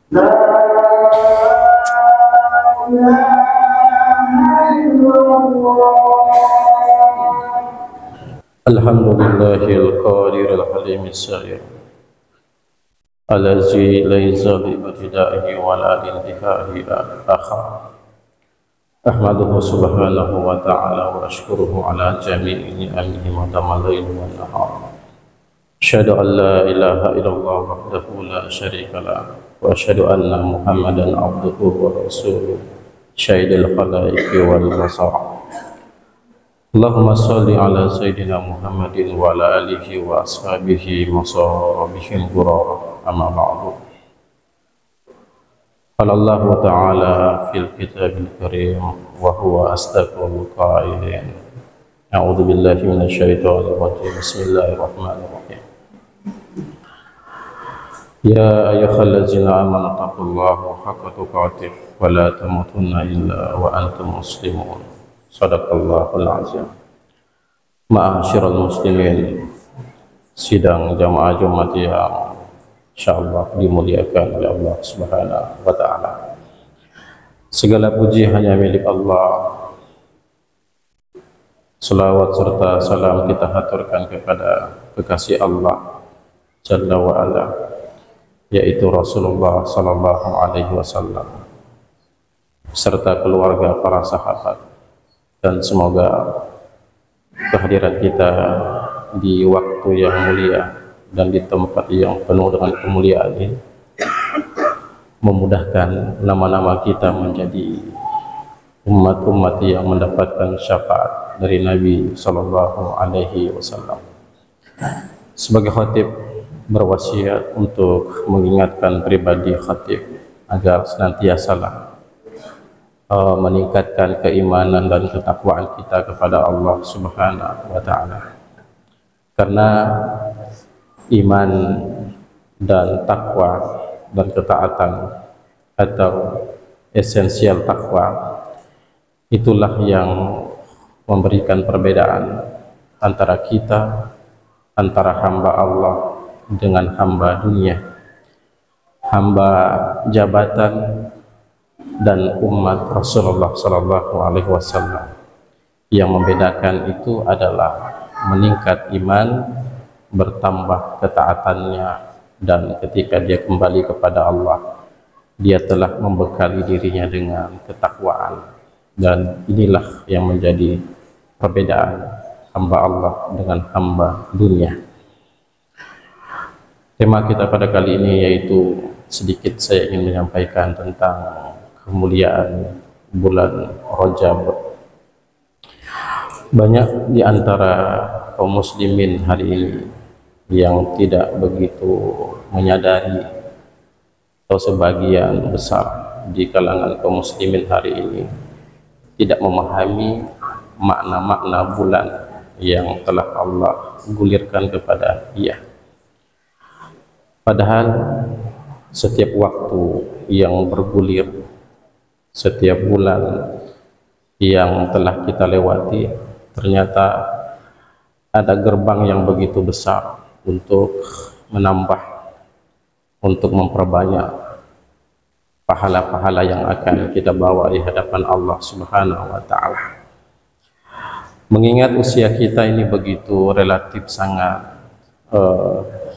لا إله إلا الله. الحمد لله القادر الحليم السريع الذي ليس لابتدائه ولا لانتهائه آخر. أحمده سبحانه وتعالى وأشكره على جميع نعمه مدام الليل والنهار. أشهد أن لا إله إلا الله وحده لا شريك له وأشهد أن محمدا عبده ورسوله شهد الخلائق والبصر. اللهم صل على سيدنا محمد وعلى آله وأصحابه وصحبه الغرار. أما بعد، قال الله تعالى في الكتاب الكريم وهو أصدق القائلين: أعوذ بالله من الشيطان الرجيم. بسم الله الرحمن الرحيم. يا أيها الذين آمنوا اتقوا الله حق تقاته ولا تموتن إلا وأنتم مسلمون. Sadaqallahul azim. Ma'asyiral muslimin, sidang jamaah Jumat yang insyaallah dimuliakan oleh Allah Subhanahu wa taala. Segala puji hanya milik Allah. Selawat serta salam kita haturkan kepada kekasih Allah Jalla wa ala, yaitu Rasulullah sallallahu alaihi wasallam, serta keluarga, para sahabat. Dan semoga kehadiran kita di waktu yang mulia dan di tempat yang penuh dengan kemuliaan ini memudahkan nama-nama kita menjadi umat-umat yang mendapatkan syafaat dari Nabi Sallallahu Alaihi Wasallam. Sebagai khatib berwasiat untuk mengingatkan pribadi khatib agar senantiasa meningkatkan keimanan dan ketakwaan kita kepada Allah Subhanahu wa taala. Karena iman dan takwa dan ketaatan atau esensial takwa itulah yang memberikan perbedaan antara kita, antara hamba Allah dengan hamba dunia, hamba jabatan dan umat Rasulullah Sallallahu Alaihi Wasallam. Yang membedakan itu adalah meningkat iman, bertambah ketaatannya, dan ketika dia kembali kepada Allah, dia telah membekali dirinya dengan ketakwaan. Dan inilah yang menjadi perbedaan hamba Allah dengan hamba dunia. Tema kita pada kali ini yaitu sedikit saya ingin menyampaikan tentang kemuliaan bulan Rajab. Banyak di antara kaum muslimin hari ini yang tidak begitu menyadari, atau sebagian besar di kalangan kaum muslimin hari ini tidak memahami makna-makna bulan yang telah Allah gulirkan kepada dia. Padahal setiap waktu yang bergulir, setiap bulan yang telah kita lewati, ternyata ada gerbang yang begitu besar untuk menambah, untuk memperbanyak pahala-pahala yang akan kita bawa di hadapan Allah Subhanahu wa taala. Mengingat usia kita ini begitu relatif sangat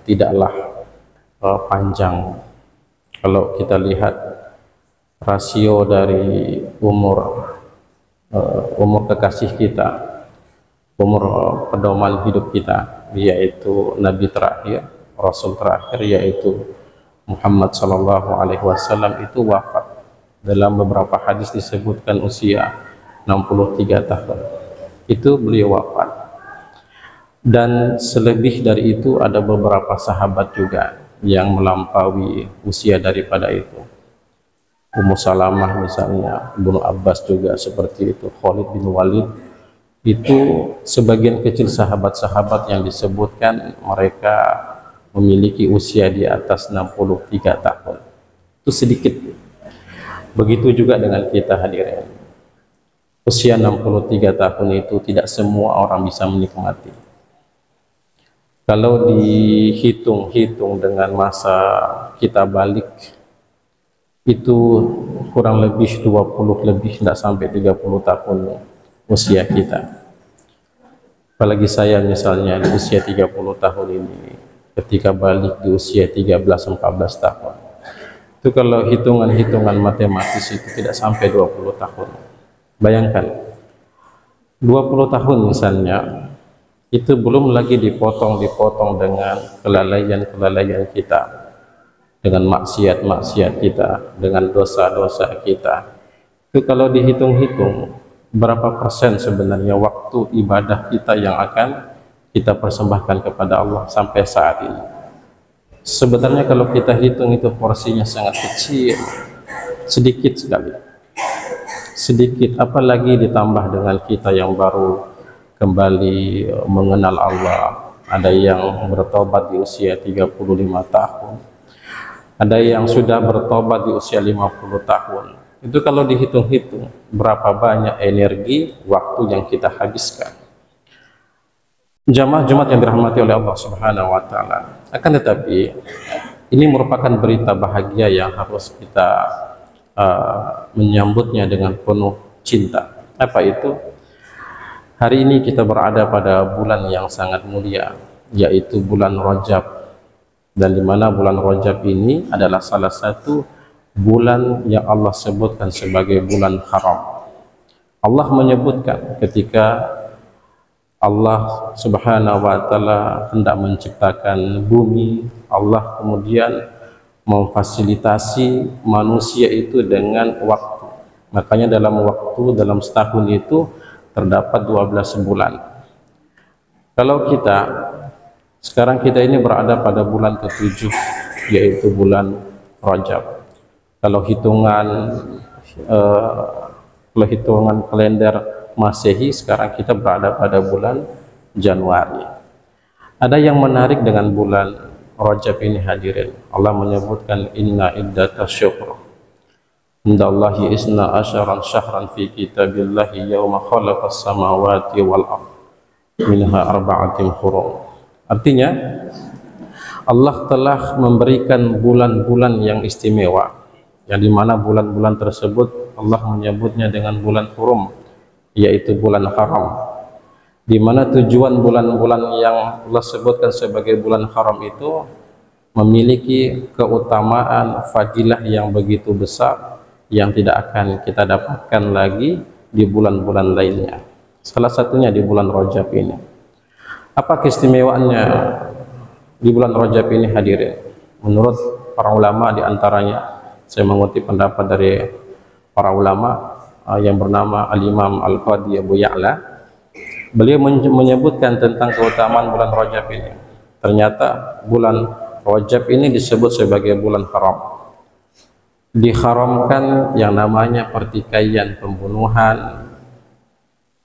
tidaklah panjang. Kalau kita lihat rasio dari umur kekasih kita, umur pedoman hidup kita, yaitu Nabi terakhir, Rasul terakhir, yaitu Muhammad Sallallahu Alaihi Wasallam itu wafat. Dalam beberapa hadis disebutkan usia 63 tahun itu beliau wafat. Dan selebih dari itu ada beberapa sahabat juga yang melampaui usia daripada itu. Ummu Salamah misalnya, Ibnu Abbas juga seperti itu, Khalid bin Walid. Itu sebagian kecil sahabat-sahabat yang disebutkan mereka memiliki usia di atas 63 tahun. Itu sedikit. Begitu juga dengan kita hadirin. Usia 63 tahun itu tidak semua orang bisa menikmati. Kalau dihitung-hitung dengan masa kita balik, itu kurang lebih 20 lebih, tidak sampai 30 tahun usia kita. Apalagi saya misalnya di usia 30 tahun ini, ketika balik di usia 13-14 tahun, itu kalau hitungan-hitungan matematis itu tidak sampai 20 tahun. Bayangkan 20 tahun misalnya, itu belum lagi dipotong dengan kelalaian kita, dengan maksiat kita, dengan dosa-dosa kita. Itu kalau dihitung-hitung, berapa persen sebenarnya waktu ibadah kita yang akan kita persembahkan kepada Allah sampai saat ini? Sebenarnya kalau kita hitung itu porsinya sangat kecil, sedikit sekali, sedikit. Apalagi ditambah dengan kita yang baru kembali mengenal Allah. Ada yang bertobat di usia 35 tahun, ada yang sudah bertobat di usia 50 tahun. Itu kalau dihitung-hitung, berapa banyak energi, waktu yang kita habiskan. Jamaah Jumat yang dirahmati oleh Allah Subhanahu wa Ta'ala, akan tetapi ini merupakan berita bahagia yang harus kita menyambutnya dengan penuh cinta. Apa itu? Hari ini kita berada pada bulan yang sangat mulia, yaitu bulan Rajab, dan di mana bulan Rajab ini adalah salah satu bulan yang Allah sebutkan sebagai bulan haram. Allah menyebutkan ketika Allah Subhanahu wa Ta'ala hendak menciptakan bumi, Allah kemudian memfasilitasi manusia itu dengan waktu. Makanya dalam setahun itu terdapat 12 bulan. Kalau sekarang kita ini berada pada bulan ke-7, yaitu bulan Rajab. Kalau hitungan kalender Masehi, sekarang kita berada pada bulan Januari. Ada yang menarik dengan bulan Rajab ini, hadirin. Allah menyebutkan inna iddatasyuhur indallahi isna asyaran syahran fi kitabillahi yawma khalaqas samawati wal ardh minha arba'atin hurum. Artinya Allah telah memberikan bulan-bulan yang istimewa, yang dimana bulan-bulan tersebut Allah menyebutnya dengan bulan hurum, yaitu bulan haram, di mana tujuan bulan-bulan yang Allah sebutkan sebagai bulan haram itu memiliki keutamaan fadilah yang begitu besar yang tidak akan kita dapatkan lagi di bulan-bulan lainnya. Salah satunya di bulan Rajab ini. Apa keistimewaannya di bulan Rajab ini, hadirin? Menurut para ulama, di antaranya saya mengutip pendapat dari para ulama yang bernama Al-Imam Al-Qadhi Abu Ya'la. Beliau menyebutkan tentang keutamaan bulan Rajab ini. Ternyata bulan Rajab ini disebut sebagai bulan haram. Diharamkan yang namanya pertikaian, pembunuhan.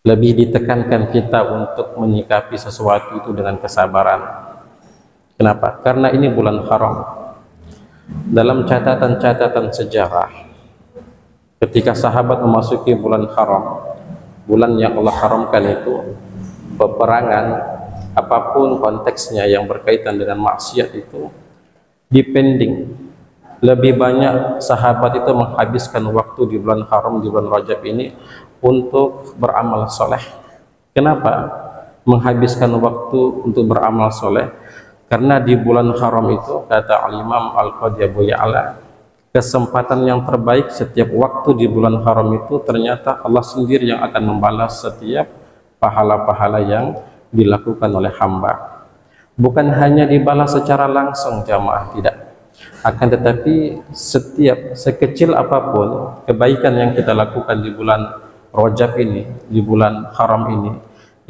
Lebih ditekankan kita untuk menyikapi sesuatu itu dengan kesabaran. Kenapa? Karena ini bulan haram. Dalam catatan-catatan sejarah, ketika sahabat memasuki bulan haram, bulan yang Allah haramkan itu, peperangan apapun konteksnya yang berkaitan dengan maksiat itu dipending. Lebih banyak sahabat itu menghabiskan waktu di bulan haram, di bulan Rajab ini untuk beramal soleh. Kenapa menghabiskan waktu untuk beramal soleh? Karena di bulan haram itu, kata Al-Imam Al-Qadhi Abu Ya'la, kesempatan yang terbaik setiap waktu di bulan haram itu ternyata Allah sendiri yang akan membalas setiap pahala-pahala yang dilakukan oleh hamba. Bukan hanya dibalas secara langsung, jamaah, tidak. Akan tetapi setiap sekecil apapun kebaikan yang kita lakukan di bulan Rajab ini, di bulan haram ini,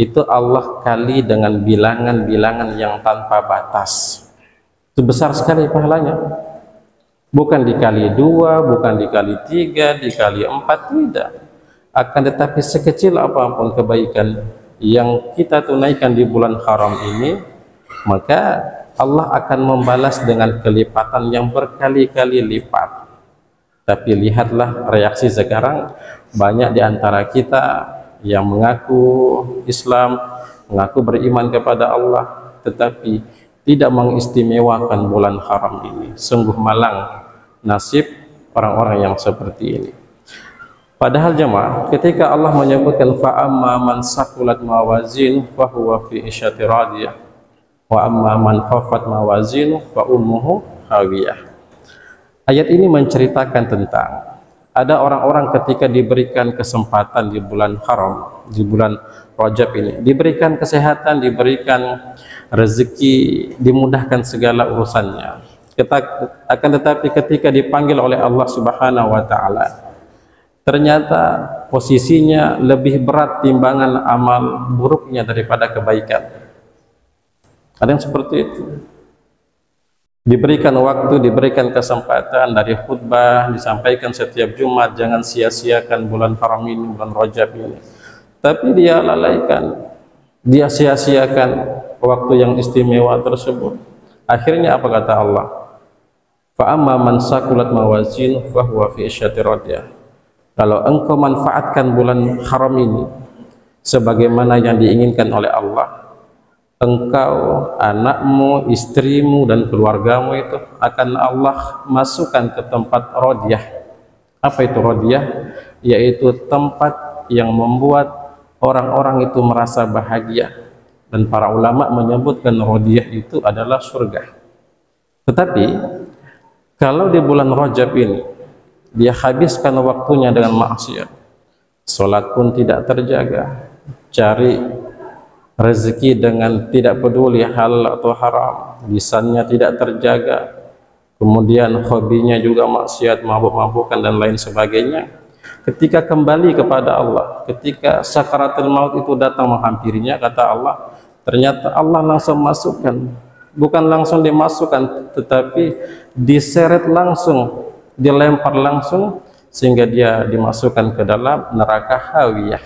itu Allah kali dengan bilangan-bilangan yang tanpa batas. Itu besar sekali pahalanya. Bukan dikali 2, bukan dikali 3, dikali 4, tidak. Akan tetapi sekecil apapun kebaikan yang kita tunaikan di bulan haram ini, maka Allah akan membalas dengan kelipatan yang berkali-kali lipat. Tapi lihatlah reaksi sekarang, banyak di antara kita yang mengaku Islam, mengaku beriman kepada Allah, tetapi tidak mengistimewakan bulan haram ini. Sungguh malang nasib orang-orang yang seperti ini. Padahal jemaah, ketika Allah menyebutkan fa'amma man saqulat mawazin fa huwa fi isyati radiyah wa amma man khaffat mawazin fa ummuhu hawiyah. Ayat ini menceritakan tentang ada orang-orang ketika diberikan kesempatan di bulan haram, di bulan Rajab ini, diberikan kesehatan, diberikan rezeki, dimudahkan segala urusannya. Akan tetapi ketika dipanggil oleh Allah Subhanahu wa taala, ternyata posisinya lebih berat timbangan amal buruknya daripada kebaikan. Ada yang seperti itu. Diberikan waktu, diberikan kesempatan dari khutbah, disampaikan setiap Jumat, jangan sia-siakan bulan haram ini, bulan Rajab ini. Tapi dia lalaikan, dia sia-siakan waktu yang istimewa tersebut. Akhirnya apa kata Allah? Fa amma man saqulat mawazin fa huwa fi isyati radiyah. Kalau engkau manfaatkan bulan haram ini sebagaimana yang diinginkan oleh Allah, engkau, anakmu, istrimu, dan keluargamu itu akan Allah masukkan ke tempat radiyah. Apa itu radiyah? Yaitu tempat yang membuat orang-orang itu merasa bahagia. Dan para ulama menyebutkan radiyah itu adalah surga. Tetapi kalau di bulan Rajab ini dia habiskan waktunya dengan maksiat, sholat pun tidak terjaga, cari rezeki dengan tidak peduli halal atau haram, lisannya tidak terjaga, kemudian hobinya juga maksiat, mabuk-mabukan dan lain sebagainya. Ketika kembali kepada Allah, ketika sakaratul maut itu datang menghampirinya, kata Allah, ternyata Allah langsung masukkan, bukan langsung dimasukkan, tetapi diseret langsung, dilempar langsung, sehingga dia dimasukkan ke dalam neraka hawiyah,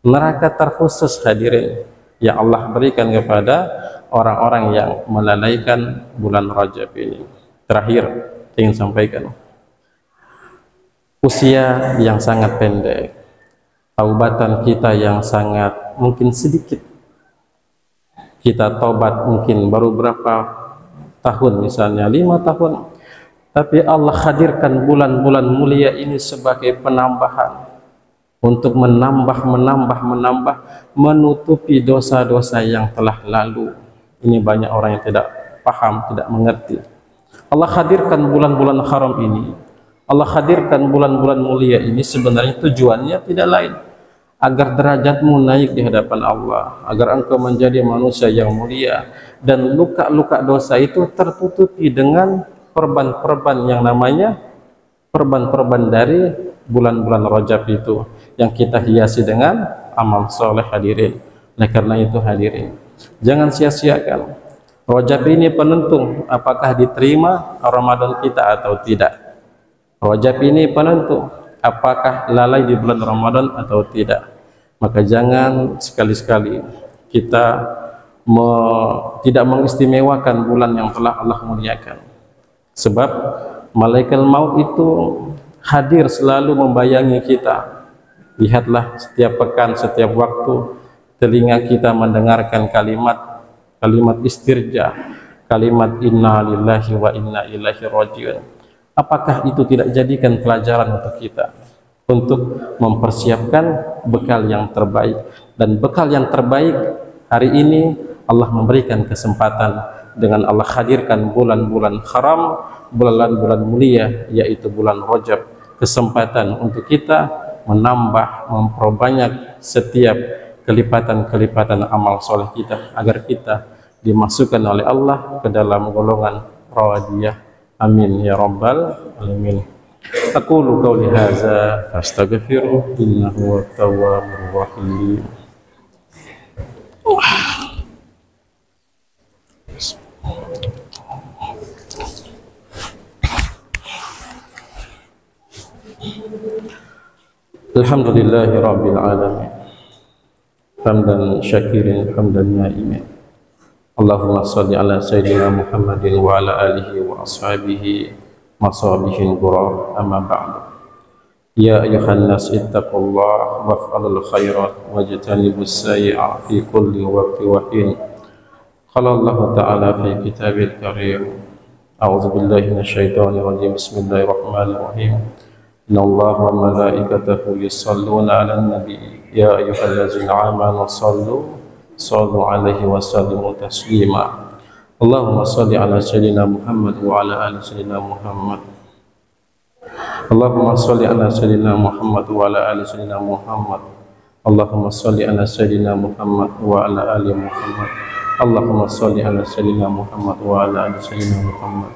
neraka terkhusus hadirin yang Allah berikan kepada orang-orang yang melalaikan bulan Rajab ini. Terakhir ingin sampaikan, usia yang sangat pendek, taubatan kita yang sangat mungkin sedikit, kita taubat mungkin baru berapa tahun, misalnya 5 tahun, tapi Allah hadirkan bulan-bulan mulia ini sebagai penambahan untuk menambah, menutupi dosa-dosa yang telah lalu. Ini banyak orang yang tidak paham, tidak mengerti. Allah hadirkan bulan-bulan haram ini, Allah hadirkan bulan-bulan mulia ini sebenarnya tujuannya tidak lain agar derajatmu naik di hadapan Allah, agar engkau menjadi manusia yang mulia, dan luka-luka dosa itu tertutupi dengan perban-perban yang namanya perban-perban dari bulan-bulan Rajab itu, yang kita hiasi dengan amal soleh hadirin. Nah, karena itu hadirin, jangan sia-siakan Rajab ini, penentu apakah diterima Ramadan kita atau tidak. Rajab ini penentu apakah lalai di bulan Ramadan atau tidak. Maka jangan sekali-sekali kita tidak mengistimewakan bulan yang telah Allah muliakan. Sebab malaikat maut itu hadir selalu membayangi kita. Lihatlah setiap pekan, setiap waktu telinga kita mendengarkan kalimat istirja, kalimat inna lillahi wa inna ilaihi rajiun. Apakah itu tidak jadikan pelajaran untuk kita untuk mempersiapkan bekal yang terbaik? Dan bekal yang terbaik hari ini Allah memberikan kesempatan dengan Allah hadirkan bulan-bulan haram, bulan-bulan mulia, yaitu bulan Rajab, kesempatan untuk kita menambah, memperbanyak setiap kelipatan-kelipatan amal soleh kita, agar kita dimasukkan oleh Allah ke dalam golongan radiyah. Amin ya rabbal alamin. Aqulu qawli hadza fastaghfiruh innahu tawwabur rahim. Alhamdulillahi rabbil alamin, hamdan syakirin hamdan na'imin. Allahumma salli ala sayyidina Muhammadin wa ala alihi wa ashabihi masabihin qura, amma ba'du. Ya ayuhan nas ittaqullah waf'alul khairat wajtanibus sayyi'at fi kulli waqti wa hin. Qala Allah ta'ala fi kitabil karim, A'udzu billahi minasyaitonir rajim. Bismillahirrahmanirrahim. Innallaha wa malaikatahu yusholluna 'alan nabi ya ayyuhallazina amanu shallu alaihi wa sallimu taslima. Allahumma shalli ala sayyidina Muhammad wa ala ali sayyidina Muhammad. Allahumma shalli ala sayyidina Muhammad wa ala ali sayyidina Muhammad. Allahumma shalli ala sayyidina Muhammad wa ala ali Muhammad. Allahumma shalli ala sayyidina Muhammad wa ala ali sayyidina Muhammad.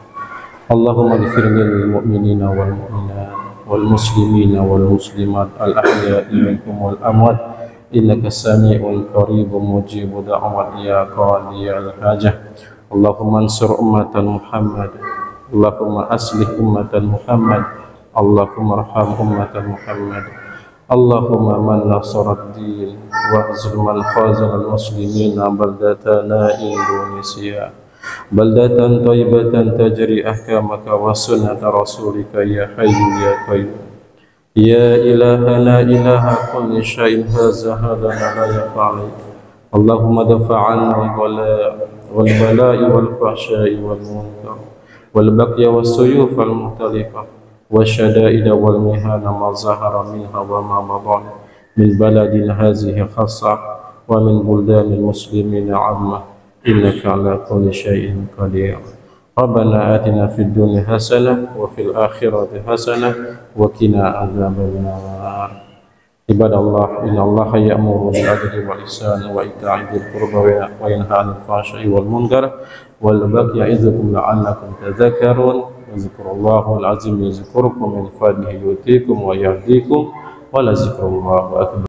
Allahumma ighfir lil mu'minina wal mu'minat wal muslimina wal muslimat al ahya'i minhum wal amwat innaka sami'un qaribun mujibud da'wat ya qadiyal hajah. Allahumma ansur ummatan Muhammad. Allahumma aslih ummatan Muhammad. Allahumma arham ummatan Muhammad. Allahumma man nasarat din wa azul man khazal al muslimina baldatana Indonesia baldatan taibatan tajri ahkamaka wa sunnata rasulika ya hayyu ya qayyum ya ilahana ilaha kulli syai'in hadza hadana la yafa'ali. Allahumma dafa'an wal bala'i wal fahsya'i wal munkar wal baqya was suyuf al muhtalifah والشدائد والمهان ما ظهر منها وما بطن من بلد هذه خاصة ومن بلدان المسلمين عامة إنك على كل شيء قدير. ربنا آتنا في الدنيا حسنة وفي الآخرة حسنة وقنا عذاب النار. عباد الله إن الله يأمر بالعدل والإحسان وإيتاء ذي القربى وينهى عن الفحشاء والمنكر والبغي يعظكم لعلكم تذكرون. اذكروا الله العظيم يذكركم من فضله يؤتيكم ويهديكم ولذكر الله أكبر.